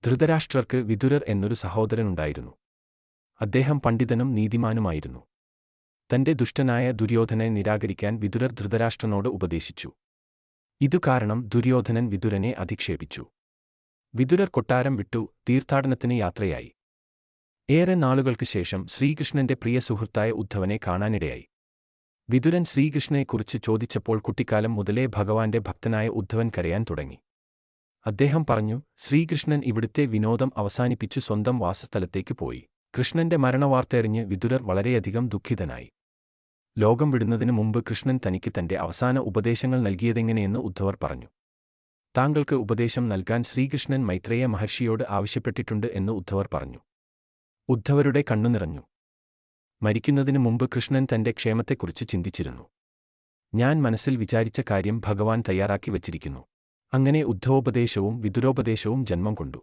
ധൃതരാഷ്ട്രർക്ക് വിതുരർ എന്നൊരു സഹോദരനുണ്ടായിരുന്നു. അദ്ദേഹം പണ്ഡിതനും നീതിമാനുമായിരുന്നു. തന്റെ ദുഷ്ടനായ ദുര്യോധനനെ നിരാകരിക്കാൻ വിതുരർ ധൃതരാഷ്ട്രനോട് ഉപദേശിച്ചു. ഇതു കാരണം ദുര്യോധനൻ വിതുരനെ അധിക്ഷേപിച്ചു. വിതുരർ കൊട്ടാരം വിട്ടു തീർത്ഥാടനത്തിന് യാത്രയായി. ഏറെ നാളുകൾക്ക് ശേഷം ശ്രീകൃഷ്ണന്റെ പ്രിയ സുഹൃത്തായ ഉദ്ധവനെ കാണാനിടയായി. വിതുരൻ ശ്രീകൃഷ്ണനെക്കുറിച്ച് ചോദിച്ചപ്പോൾ കുട്ടിക്കാലം മുതലേ ഭഗവാന്റെ ഭക്തനായ ഉദ്ധവൻ കരയാൻ തുടങ്ങി. അദ്ദേഹം പറഞ്ഞു, ശ്രീകൃഷ്ണൻ ഇവിടുത്തെ വിനോദം അവസാനിപ്പിച്ചു സ്വന്തം വാസസ്ഥലത്തേക്ക് പോയി. കൃഷ്ണന്റെ മരണവാർത്തയറിഞ്ഞ് വിതുരർ വളരെയധികം ദുഃഖിതനായി. ലോകം വിടുന്നതിനു മുമ്പ് കൃഷ്ണൻ തനിക്ക് തന്റെ അവസാന ഉപദേശങ്ങൾ നൽകിയതെങ്ങനെയെന്ന് ഉദ്ധവർ പറഞ്ഞു. താങ്കൾക്ക് ഉപദേശം നൽകാൻ ശ്രീകൃഷ്ണൻ മൈത്രേയ മഹർഷിയോട് ആവശ്യപ്പെട്ടിട്ടുണ്ട് എന്ന് ഉദ്ധവർ പറഞ്ഞു. ഉദ്ധവരുടെ കണ്ണു നിറഞ്ഞു. മരിക്കുന്നതിനു മുമ്പ് കൃഷ്ണൻ തന്റെ ക്ഷേമത്തെക്കുറിച്ച് ചിന്തിച്ചിരുന്നു. ഞാൻ മനസ്സിൽ വിചാരിച്ച കാര്യം ഭഗവാൻ തയ്യാറാക്കി വച്ചിരിക്കുന്നു. അങ്ങനെ ഉദ്ധവോപദേശവും വിതുരോപദേശവും ജന്മം കൊണ്ടു.